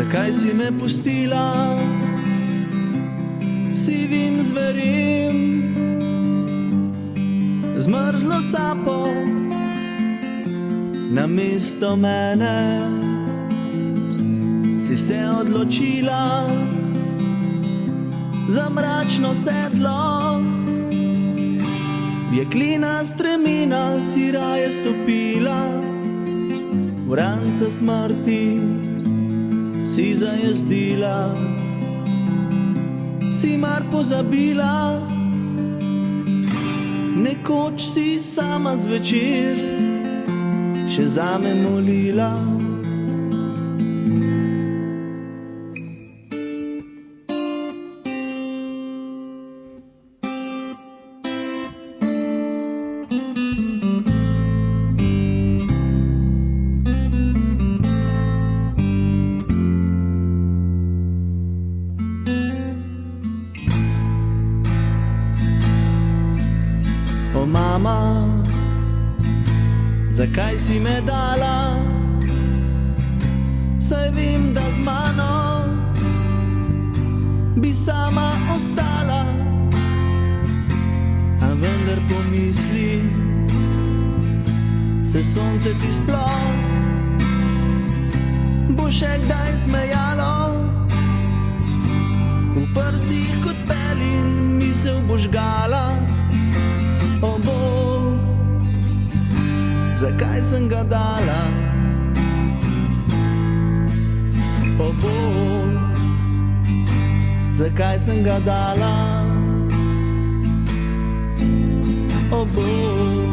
Zakaj si me pustila sivim zverim, zmrzlo sapo namesto mene? Si se odločila za mračno sedlo, jeklina stremina si raje stopila, v rance smrti si zajezdila. Si mar pozabila, nekoč si sama zvečer še zame molila. O mama, zakaj si me dala? Saj vem, da z mano bi sama ostala, a vendar pomisli, se sonce ti sploh bo še kdaj smejalo? V prsih kot pelin misel bo žgala. O Bog, zakaj sem ga dala? O Bog, zakaj sem ga dala? O Bog.